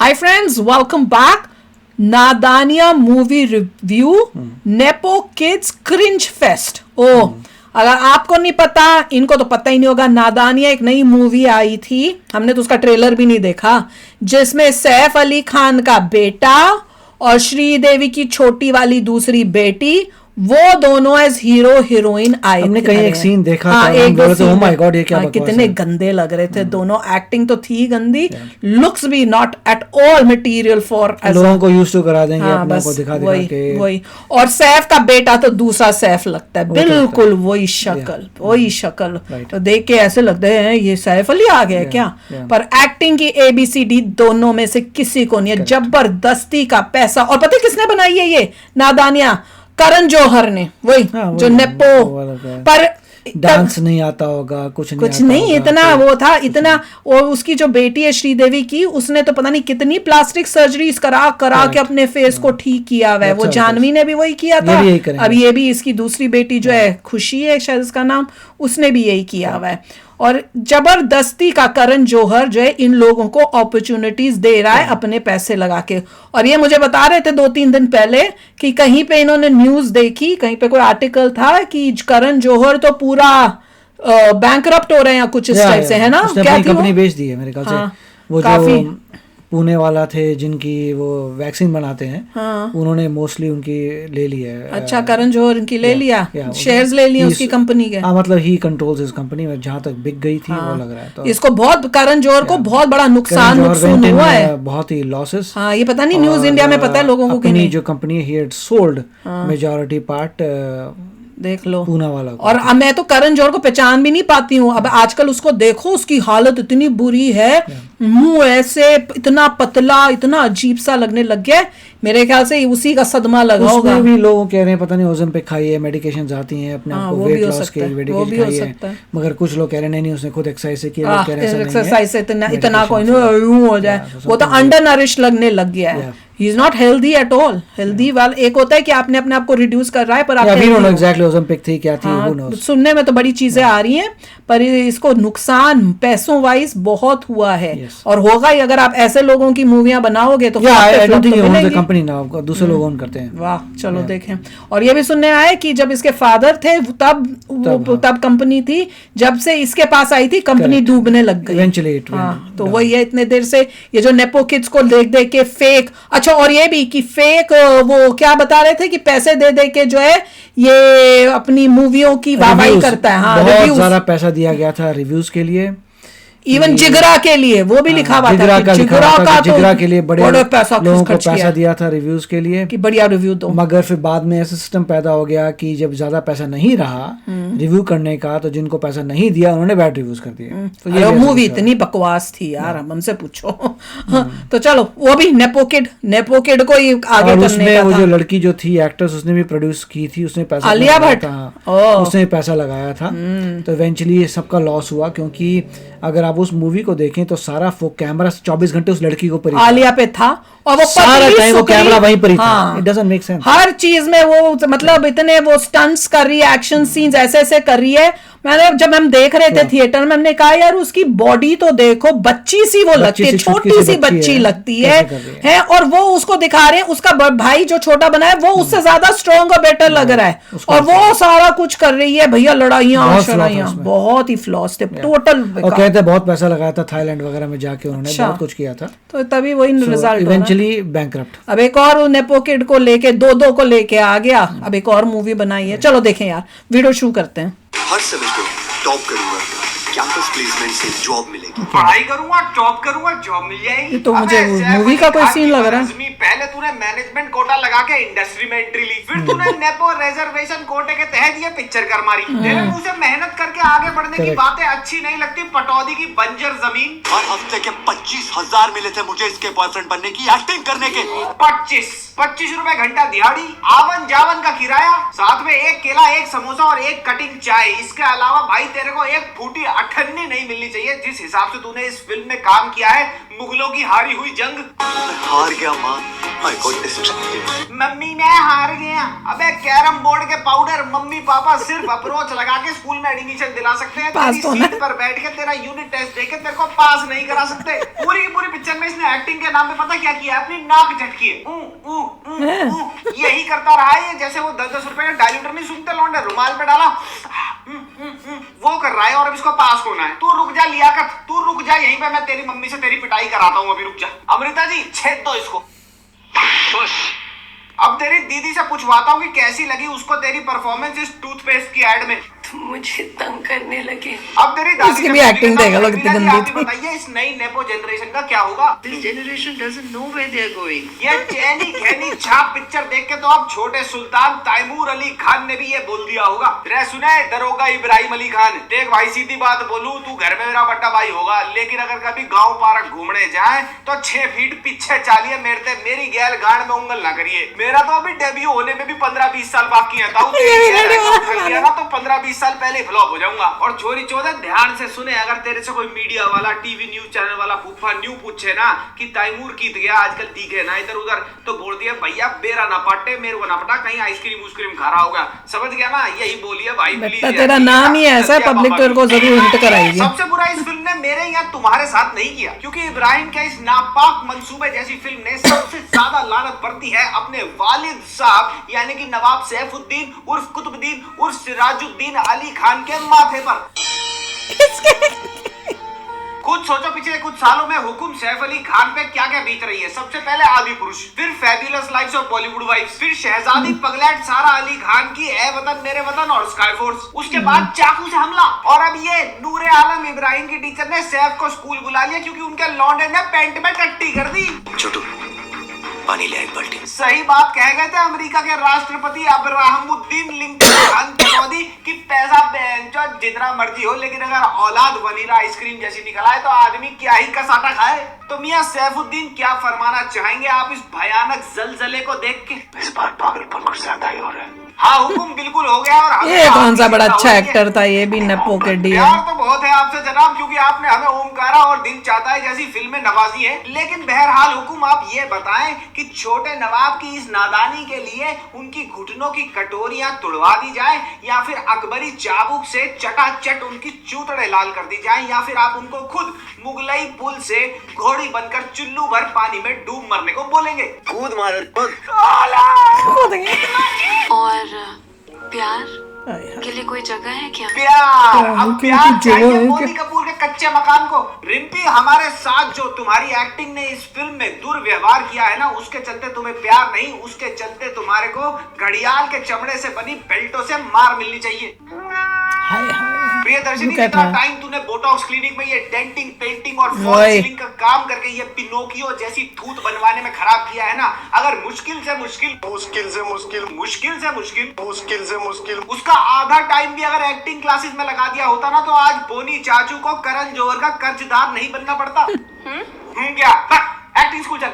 Hi friends, welcome back. Nadaaniyan movie review, nepo kids cringe fest. अगर आपको नहीं पता, इनको तो पता ही नहीं होगा। नादानिया एक नई मूवी आई थी, हमने तो उसका ट्रेलर भी नहीं देखा, जिसमें सैफ अली खान का बेटा और श्रीदेवी की छोटी वाली दूसरी बेटी, वो दोनों एज हीरो हीरोइन आए। हमने कहीं एक सीन देखा था, एक दो सीन, ओह माय गॉड ये क्या बकवास कितने है। गंदे लग रहे थे दोनों। एक्टिंग तो थी गंदी, लुक्स भी not at all material for लोगों को यूज टू करा देंगे अपने आप को दिखा के। वही। और सैफ का बेटा तो दूसरा सैफ लगता है, बिल्कुल वही शक्ल, तो देख के ऐसे लगते हैं ये सैफ अली आ गया क्या। पर एक्टिंग की ABCD दोनों में से किसी को नहीं है। जबरदस्ती का पैसा। और पता है किसने बनाई है ये नादानिया? करण जौहर ने, वही जो नेपो। पर डांस नहीं आता होगा, कुछ नहीं इतना वो था, इतना। और उसकी जो बेटी है श्रीदेवी की, उसने तो पता नहीं कितनी प्लास्टिक सर्जरीज करा के अपने फेस को ठीक किया हुआ है। वो जानवी ने भी वही किया था। अब ये भी इसकी दूसरी बेटी जो है, खुशी है शायद इसका नाम, उसने भी यही किया हुआ है। और जबरदस्ती का करण जौहर जो है इन लोगों को अपॉर्चुनिटीज दे रहा है अपने पैसे लगा के। और ये मुझे बता रहे थे 2-3 दिन पहले कि कहीं पे इन्होंने न्यूज देखी, कहीं पे कोई आर्टिकल था कि करण जौहर तो पूरा बैंकरप्ट हो रहे हैं कुछ इस टाइप से, है ना? क्या कंपनी बेच दी है मेरे ख्याल से। वो काफी पुणे वाला थे जिनकी वो वैक्सीन बनाते हैं, उन्होंने मोस्टली उनकी ले ली है। अच्छा, करण जौहर इनकी ले लिया, शेयर्स ले लिए उसकी कंपनी के। मतलब ही कंट्रोल्स इस कंपनी में, जहां तक बिक गई थी वो लग रहा है। तो इसको बहुत, करण जौहर को बहुत बड़ा नुकसान हुआ है, बहुत ही लॉसेस। हाँ, ये पता नहीं न्यूज इंडिया में पता है लोगों को कि नहीं। जो कंपनी है, he had sold majority part, देख लो पूना वाला। और अब मैं तो करण जौहर को पहचान भी नहीं पाती हूँ। अब आजकल उसको देखो, उसकी हालत इतनी बुरी है, मुंह ऐसे इतना पतला, इतना अजीब सा लगने लग गया। मेरे ख्याल से उसी का सदमा लगा होगा। उसमें भी लोग कह रहे हैं पता नहीं ओज़ेम्पिक खाई है, मेडिकेशंस आती हैं अपने आप को वेट लॉस के मेडिकेशन खाई है, मगर कुछ लोग कह रहे हैं नहीं उसने खुद एक्सरसाइज से किया। एक्सरसाइज से इतना कोई यूं हो जाए, वो तो अंडर नरिश लगने लग गया है। He is not healthy at all. Healthy वाल एक होता है कि आपने अपने आप को रिड्यूस कर रहा है, पर आप एग्जैक्टली ओज़ेम्पिक थी क्या थी, सुनने में तो बड़ी चीजें आ रही हैं, पर इसको नुकसान पैसों वाइज बहुत हुआ है। और होगा ही अगर आप ऐसे लोगों की मूवियां बनाओगे तो कंपनी ना दूसरे लोग ओन करते हैं। वाह, चलो देखें। और ये भी सुनने आया कि जब इसके फादर थे तब कंपनी थी, जब से इसके पास आई थी कंपनी डूबने लग गई इवेंचुअली। तो वही है, इतने देर से ये जो नेपो किड्स को देख के फेक। अच्छा, और ये भी कि फेक, वो क्या बता रहे थे कि पैसे दे के जो है ये अपनी मूवियों की वाहवाही करता है। हाँ, बहुत सारा पैसा दिया गया था रिव्यूज के लिए, इवन जिगरा के लिए वो भी लिखा हुआ था। जिगरा के लिए बड़े लोगों को पैसा दिया था रिव्यूज के लिए कि बढ़िया रिव्यू दो। मगर फिर बाद में ऐसा सिस्टम पैदा हो गया कि जब ज्यादा पैसा नहीं रहा रिव्यू करने का, तो जिनको पैसा नहीं दिया उन्होंने बैड रिव्यूज कर दिए। तो ये मूवी इतनी बकवास थी यार, हमसे पूछो। तो चलो, वो भी नेपो किड को ही आगे करने का था। वो जो लड़की जो थी एक्ट्रेस, उसने भी प्रोड्यूस की थी, उसने पैसा, आलिया भट्ट, उसने पैसा लगाया था। तो इवेंचुअली सबका लॉस हुआ, क्योंकि अगर आप उस मूवी को देखें तो सारा कैमरा 24 घंटे उस लड़की को पर आलिया पे था, और वो सारा टाइम वो कैमरा वहीं पर ही था। It doesn't make sense. हर चीज में वो मतलब इतने वो स्टंट्स कर रही है, एक्शन सीन्स ऐसे कर रही है। जब हम देख रहे थे थिएटर में, हमने कहा यार उसकी बॉडी तो देखो, बच्ची सी वो लगती है, छोटी सी बच्ची लगती है। और वो उसको दिखा रहे हैं, उसका भाई जो छोटा बना है वो उससे ज्यादा स्ट्रॉन्ग और बेटर लग रहा है, और वो सारा कुछ कर रही है। भैया लड़ाइयाँ बहुत ही फ्लॉस थे टोटल। और कहते बहुत पैसा लगाया था थाईलैंड वगैरह में जाके, उन्होंने बहुत कुछ किया था, तो तभी वही रिजल्ट इवेंचुअली बैंकरप्ट। अब एक और नेपो किड को लेके दो को लेके आ गया, अब एक और मूवी बनाई है। चलो देखें यार, वीडियो शुरू करते हैं। हर सेमेस्टर टॉप करूंगा, कैंपस प्लेसमेंट से जॉब मिलेगी। पढ़ाई करूंगा, टॉप करूंगा, जॉब मिल जाएगी। ये तो मुझे मूवी का कोई सीन लग रहा है। पहले तूने मैनेजमेंट कोटा लगा के इंडस्ट्री में एंट्री ली, फिर तूने नेपो रिजर्वेशन कोटे के तहत ये पिक्चर कर मारी। तेरे मुंह से मेहनत करके आगे बढ़ने की बातें अच्छी नहीं लगती। पटौदी की बंजर जमीन। हर हफ्ते के 25,000 मिले थे मुझे इसके बॉयफ्रेंड बनने की, एक्टिंग करने के। 25 रुपए घंटा दिहाड़ी, आवन जावन का किराया, साथ में एक केला, एक समोसा और एक कटिंग चाय। इसके अलावा भाई तेरे को एक फूटी अठन्नी नहीं मिलनी चाहिए। जिस हिसाब से तूने इस फिल्म में काम किया है, मुगलों की हारी हुई जंग। हार गया मां, I got distracted. मम्मी मैं हार गया। अबे कैरम बोर्ड के पाउडर मम्मी पापा सिर्फ अप्रोच लगा के स्कूल में एडमिशन दिला सकते हैं। तेरी सीट पर बैठ के तेरा यूनिट टेस्ट देके तेरे को पास नहीं करा सकते। पूरी की पूरी पिक्चर में इसने एक्टिंग के नाम पे पता क्या किया, अपनी नाक झटकी है। यही करता रहा है, जैसे वो 10-10 रुपए का डायल्यूटर नहीं सुनते लौंडे, रुमाल पे डाला वो कर रहा है और अब इसको पास होना है। तू रुक जा लियाकत, तू रुक जा यहीं पे, मैं तेरी मम्मी से तेरी पिटाई कराता हूँ अभी, रुक जा। अमृता जी छेद दो इसको। अब तेरी दीदी से पूछवाता हूँ कि कैसी लगी उसको तेरी परफॉर्मेंस इस टूथपेस्ट की एड में। मुझे तंग करने लगे। अब तेरी दादी इसकी भी एक्टिंग देख लो कितनी गंदी थी। बताइए इस नई नेपो जनरेशन का क्या होगा? This generation doesn't know where they are going. ये चैनी खैनी छाप पिक्चर देख के तो अब छोटे सुल्तान तैमूर अली खान ने भी ये बोल दिया होगा। रे सुने दरोगा इब्राहिम अली खान, देख भाई सीधी बात बोलूं, तू घर में मेरा बट्टा भाई होगा, लेकिन अगर कभी गांव पार्क घूमने जाए तो 6 फीट पीछे चालिए मेरी गैल गांड में उंगल ना करिए। मेरा तो अभी डेब्यू होने में भी 15-20 साल बाकी है। तो 15-20 साल पहले फ्लॉप हो जाऊंगा। और चोरी चौधरी ध्यान से सुने, अगर तेरे से कोई मीडिया वाला टीवी न्यूज चैनल वाला फूफा न्यू पूछे ना कि तैमूर कीत गया आजकल दिखे ना इधर उधर, तो बोल दिया भैया बेरा ना पाटे, मेरे को ना पटा, कहीं आइसक्रीम खा रहा होगा। समझ गया ना? यही बोलिए भाई प्लीज। तेरा नाम ही ऐसा है, पब्लिक तेरे को जरूर हिंट कराएगी। सबसे बुरा इस फिल्म ने मेरे यहाँ तुम्हारे साथ नहीं किया, क्योंकि इब्राहिम के इस नापाक मंसूबे जैसी फिल्म ने सबसे ज्यादा लानत बरती है अपने वालिद साहब यानी कि नवाब सैफुद्दीन उर्फ कुतुबुद्दीन उर्फ सिराजुद्दीन अली खान के माथे पर। खुद सोचो पिछले कुछ सालों में हुकुम सैफ अली खान पे क्या क्या बीत रही है। सबसे पहले आदि पुरुष, फिर fabulous lives of Bollywood wives, फिर शहजादी पगलैट सारा अली खान की ए वतन मेरे वतन और स्काई फोर्स, उसके बाद चाकू से हमला, और अब ये नूरे आलम इब्राहिम की टीचर ने सैफ को स्कूल बुला लिया क्योंकि उनके लौंडे ने पेंट में टट्टी कर दी। छोटू पानी ले एक बाल्टी। सही बात कह गए थे अमेरिका के राष्ट्रपति अब्राहमुद्दीन लिंकन कि पैसा जितना मर्जी हो, लेकिन अगर औलाद वनीला आइसक्रीम जैसी निकल आए तो आदमी क्या ही कसाटा खाए। तो मियां सैफुद्दीन क्या फरमाना चाहेंगे आप इस भयानक जलजले को देख के? इस बार पागलपन कुछ ज्यादा ही हो रहा है। हाँ हुकुम बिल्कुल हो गया। और ये कौन सा बड़ा अच्छा एक्टर था, ये भी नेपो के डी। प्यार तो बहुत है आपसे जनाब, क्योंकि आपने हमें ओमकारा और दिल चाहता है जैसी फिल्में नवाजी है। लेकिन बहरहाल हुकुम आप ये बताएं कि छोटे नवाब की इस नादानी के लिए उनकी घुटनों की कटोरियां तुड़वा दी जाए, या फिर अकबरी चाबुक से चटाचट उनकी चूतड़े लाल कर दी जाए, या फिर आप उनको खुद मुगलई पुल से घोड़ी बनकर चुल्लू भर पानी में डूब मरने को बोलेंगे। कूद मारो कूद। और प्यार के लिए कोई जगह है क्या? प्यार, अब प्यार चाहिए मोदी कपूर के कच्चे मकान को। रिम्पी हमारे साथ जो तुम्हारी एक्टिंग ने इस फिल्म में दुर्व्यवहार किया है ना, उसके चलते तुम्हें प्यार नहीं, उसके चलते तुम्हारे को घड़ियाल के चमड़े से बनी बेल्टों से मार मिलनी चाहिए। प्रियदर्शनी जितना टाइम तूने बोटॉक्स क्लिनिक में ये डेंटिंग पेंटिंग और फॉल सीलिंग का काम करके ये पिनोकियो जैसी थूत बनवाने में खराब किया है ना, अगर मुश्किल से मुश्किल उसका आधा टाइम भी अगर एक्टिंग क्लासेस में लगा दिया होता ना, तो आज बोनी चाचू को करण जौहर का कर्जदार नहीं बनना पड़ता। क्या एक्टिंग स्कूल चल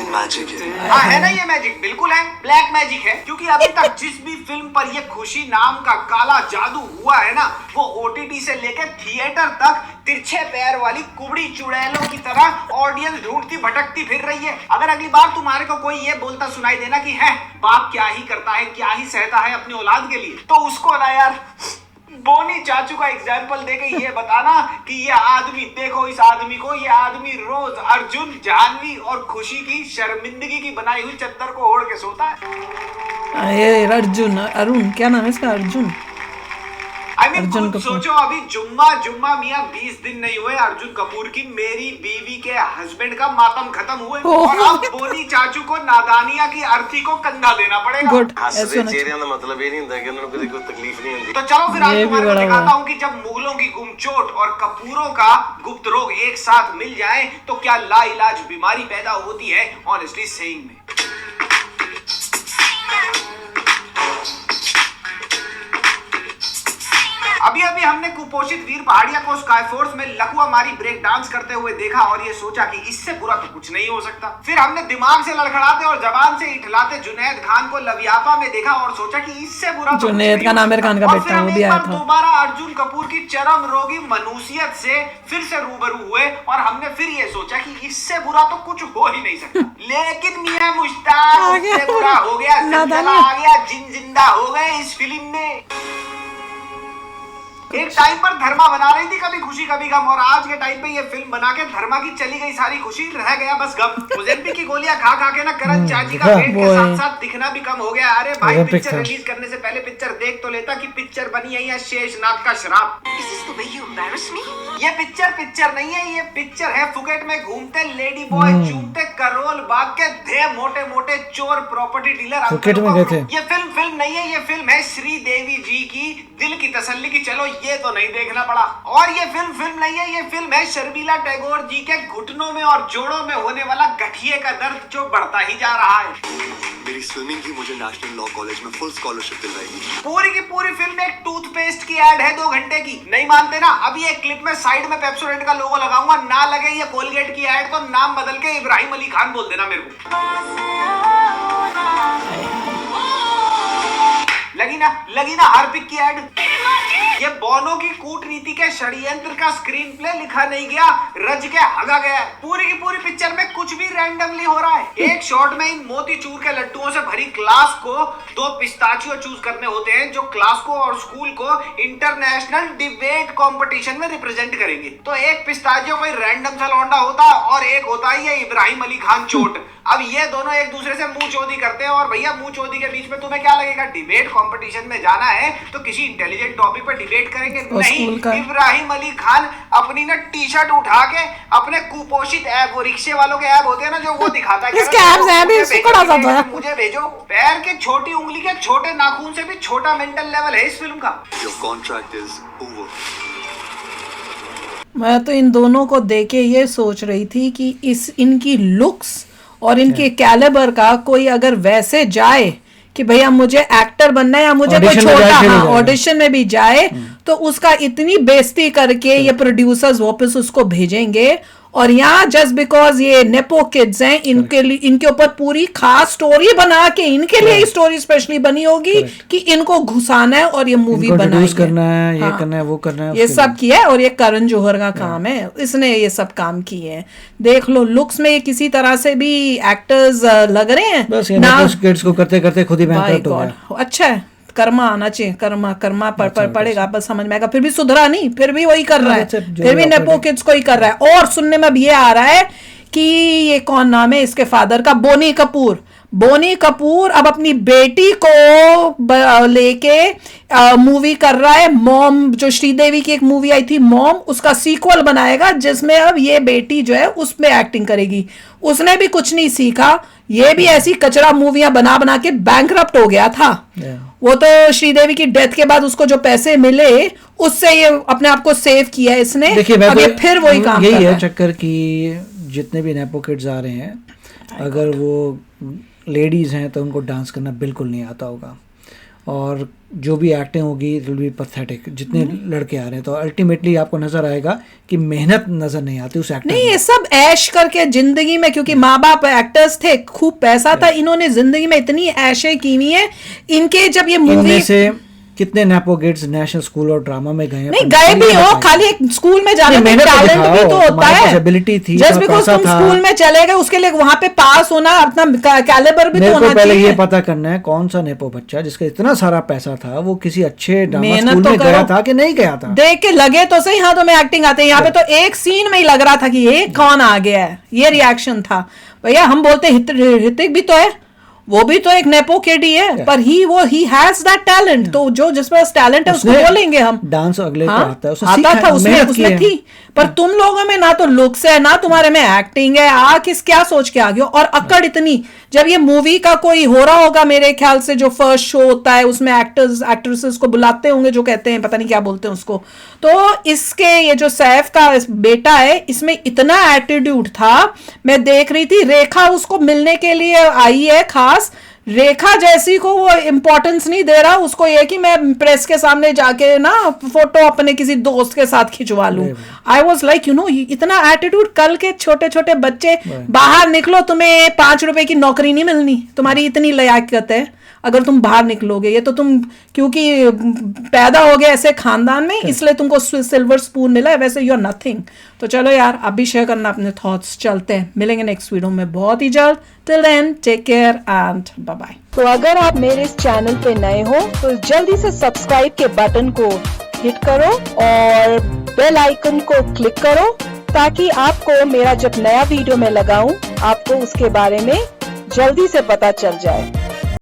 मैजिक है। हाँ है ना, ये मैजिक बिल्कुल है, ब्लैक मैजिक है। क्योंकि अभी तक जिस भी फिल्म पर ये खुशी नाम का काला जादू हुआ है ना, वो OTT से लेकर थिएटर तक तिरछे पैर वाली कुबड़ी चुड़ैलों की तरह ऑडियंस ढूंढती भटकती फिर रही है। अगर अगली बार तुम्हारे को कोई ये बोलता सुनाई देना कि है बाप क्या ही करता है, क्या ही सहता है अपनी औलाद के लिए, तो उसको ना यार बोनी चाचू का एग्जाम्पल देके ये बताना कि ये आदमी देखो, इस आदमी को, ये आदमी रोज अर्जुन, जाह्नवी और खुशी की शर्मिंदगी की बनाई हुई चद्दर को ओढ़ के सोता है। ये अर्जुन, अरुण क्या नाम है इसका, अर्जुन अर्जुन कपूर। सोचो अभी जुम्मा मियां 20 दिन नहीं हुए अर्जुन कपूर की मेरी बीवी के हस्बैंड का मातम खत्म हुए, और अब बोनी चाचू को नादानिया की अर्थी को कंधा देना पड़ेगा। मतलब ये नहीं होता कि उन्हें कोई तकलीफ नहीं होती। तो चलो फिर आज तुम्हारे को दिखाता हूँ कि जब मुगलों की गुमचोट और कपूरों का गुप्त रोग एक साथ मिल जाए तो क्या लाइलाज बीमारी पैदा होती है। ऑनेस्टली सेइंग में अभी हमने कुपोषित वीर पहाड़िया को स्काई फोर्स में लकुआ मारी ब्रेक डांस करते हुए देखा और ये सोचा कि इससे बुरा तो कुछ नहीं हो सकता। फिर हमने दिमाग से लड़खड़ाते और जबान से इठलाते जुनैद खान को लवियापा में देखा और सोचा कि इससे बुरा तो जुनैद का आमिर खान का बेटा वो भी आया था। दोबारा अर्जुन कपूर की चरम रोगी मनुष्यत से फिर से रूबरू हुए और हमने फिर ये सोचा कि इससे बुरा तो कुछ हो ही नहीं सकता। लेकिन मियां मुश्ताक उससे बुरा हो गया, जिंदा आ गया, जिंदा हो गए इस फिल्म में। एक टाइम पर धर्मा बना रही थी कभी खुशी कभी गम, और आज के टाइम पे ये फिल्म बना के धर्मा की चली गई सारी खुशी, रह गया बस गम। ओजेम्पिक की गोलियां खा खा के ना करण चाची का पेट के साथ साथ दिखना भी कम हो गया। अरे भाई पिक्चर रिलीज करने से पहले पिक्चर देख तो लेता कि पिक्चर बनी है या शेषनाग का श्राप। ये पिक्चर नहीं है, ये पिक्चर है फुकेट में घूमते लेडी बॉय चूमते करोल बाग के ढे मोटे मोटे चोर प्रॉपर्टी डीलर फुकेट में गए थे। ये फिल्म नहीं है, ये फिल्म है श्रीदेवी जी की दिल की तसल्ली की, चलो ये तो नहीं देखना पड़ा। और ये फिल्म नहीं है, ये फिल्म है शर्मिला टैगोर जी के घुटनों में और जोड़ों में होने वाला गठिए का दर्द जो बढ़ता ही जा रहा है। मेरी स्विमिंग की मुझे नेशनल लॉ कॉलेज में फुल स्कॉलरशिप दिलवाएगी। पूरी की पूरी फिल्म एक टूथपेस्ट की एड है 2 घंटे की। नहीं मानते ना, अभी एक क्लिप में साइड में पेप्सोडेंट का लोगो लगाऊंगा, ना लगे ये कोलगेट की एड तो नाम बदल के इब्राहिम अली खान बोल देना मेरे को। लगी ना हार्पिक की एड। ये बोनो की कूटनीति के षड्यंत्र का स्क्रीन प्ले लिखा नहीं गया, रज के हगा गया है। पूरी की पूरी पिक्चर में कुछ भी रैंडमली हो रहा है। एक शॉट में इन मोतीचूर के लड्डुओं से भरी क्लास को 2 पिस्ताचियो चूज करने होते हैं जो क्लास को और स्कूल को इंटरनेशनल डिबेट कंपटीशन में रिप्रेजेंट करेंगे। तो एक पिस्ताचियो कोई रैंडम सा लौंडा होता और एक होता ही है इब्राहिम अली खान चोट। अब ये दोनों एक दूसरे से मुंह चोदी करते हैं और भैया मुंह चोदी के बीच में तुम्हें क्या लगेगा, डिबेट कंपटीशन में जाना है तो किसी इंटेलिजेंट टॉपिक पर डिबेट करेंगे? नहीं, इब्राहिम अली खान अपनी ना टी शर्ट उठा के अपने कुपोषित ऐप, वो रिक्शे वालों के ऐप होते हैं ना जो वो दिखाता है, इसके ऐप्स हैं भी मुझे भेजो। पैर के छोटी उंगली के छोटे नाखून से भी छोटा मेंटल लेवल है इस फिल्म का। Your contract is over. मैं तो इन दोनों को देके ये सोच रही थी कि इनकी लुक्स और इनके कैलिबर का कोई अगर वैसे जाए कि भैया मुझे एक्टर बनना है या मुझे कोई छोटा ऑडिशन में भी जाए तो उसका इतनी बेइज्जती करके ये प्रोड्यूसर्स वापस उसको भेजेंगे। और यहाँ जस्ट बिकॉज ये नेपो किड्स हैं, इनके ऊपर पूरी खास स्टोरी बना के इनके लिए स्टोरी स्पेशली बनी होगी कि इनको घुसाना है और ये मूवी बनाना करना है, ये करना है, वो करना है, ये सब किया है। और ये करण जौहर का काम है, इसने ये सब काम किए हैं। देख लो लुक्स में ये किसी तरह से भी एक्टर्स लग रहे हैं। बस ये नेपो किड्स को करते करते खुद ही बैंकरप्ट हो गया। अच्छा है, कर्मा आना चाहिए, कर्मा पड़ेगा, बस समझ में आएगा। फिर भी सुधरा नहीं, फिर भी वही कर रहा है, फिर भी नेपो किड्स को ही कर रहा है। और सुनने में अब ये आ रहा है कि ये कौन नाम है इसके फादर का, बोनी कपूर अब अपनी बेटी को लेके मूवी कर रहा है। मॉम, जो श्रीदेवी की एक मूवी आई थी मॉम, उसका सीक्वल बनाएगा जिसमें अब ये बेटी जो है उसमें एक्टिंग करेगी। उसने भी कुछ नहीं सीखा, ये भी ऐसी कचरा मूवियां बना के बैंकरप्ट हो गया था। वो तो श्रीदेवी की डेथ के बाद उसको जो पैसे मिले उससे ये अपने आप को सेव किया इसने। अब ये फिर वही काम यही है चक्कर की जितने भी नेपो किड्स आ रहे हैं, अगर वो लेडीज़ हैं तो उनको डांस करना बिल्कुल नहीं आता होगा, और जो भी एक्टिंग होगी इट विल बी पैथेटिक। जितने लड़के आ रहे हैं तो अल्टीमेटली आपको नजर आएगा कि मेहनत नजर नहीं आती उस एक्टर नहीं, ये सब ऐश करके जिंदगी में, क्योंकि माँ बाप एक्टर्स थे, खूब पैसा था, इन्होंने जिंदगी में इतनी ऐशें की हुई है। इनके जब ये मूवी से कितने नेपो किड्स नेशनल स्कूल और ड्रामा में गए हैं, नहीं गए भी हो, खाली एक स्कूल में जाने में टैलेंट भी तो होता है, एबिलिटी थी। जस्ट बिकॉज़ तुम स्कूल में चले गए उसके लिए वहां पे पास होना, अपना कैलिबर भी तो होना चाहिए। पहले ये पता करना है कौन सा नेपो बच्चा जिसका इतना सारा पैसा था वो किसी अच्छे ड्रामा स्कूल में गया था कि नहीं गया था। देख के लगे तो सही, हाँ तुम्हें एक्टिंग आते हैं। यहाँ पे तो एक सीन में ही लग रहा था कि ये कौन आ गया है, ये रिएक्शन था। भैया हम बोलते ऋतिक भी तो है, वो भी तो एक नेपो किड ही है, पर ही हैज दैट टैलेंट। तो जो जिसमें टैलेंट है उसको बोलेंगे हम। डांस अगले को आता है, आता था, उसमें थी, पर तुम लोगों में ना तो लुक्स है ना तुम्हारे में एक्टिंग है। क्या सोच के आ गए हो? और अकड़ इतनी, जब ये मूवी का कोई हो रहा होगा मेरे ख्याल से जो फर्स्ट शो होता है उसमें एक्टर्स एक्ट्रेसेस को बुलाते होंगे, जो कहते हैं पता नहीं क्या बोलते हैं उसको, तो इसके ये जो सैफ का बेटा है इसमें इतना एटीट्यूड था। मैं देख रही थी रेखा उसको मिलने के लिए आई है खास, रेखा जैसी को वो इम्पोर्टेंस नहीं दे रहा, उसको ये कि मैं प्रेस के सामने जाके ना फोटो अपने किसी दोस्त के साथ खिंचवा लूं। I was like you know, इतना एटीट्यूड। कल के छोटे छोटे बच्चे बाहर निकलो, तुम्हें 5 रुपए की नौकरी नहीं मिलनी, तुम्हारी इतनी लायकात है अगर तुम बाहर निकलोगे। ये तो तुम क्योंकि पैदा हो गए ऐसे खानदान में, इसलिए तुमको सिल्वर स्पून मिला है, वैसे यू आर नथिंग। तो चलो यार, आप भी शेयर करना अपने थॉट्स। चलते हैं, मिलेंगे नेक्स्ट वीडियो में बहुत ही जल्द। Till then take care and bye bye. तो अगर आप मेरे इस चैनल पे नए हो तो जल्दी से सब्सक्राइब के बटन को हिट करो और बेल आइकन को क्लिक करो, ताकि आपको मेरा जब नया वीडियो मैं लगाऊं आपको उसके बारे में जल्दी से पता चल जाए।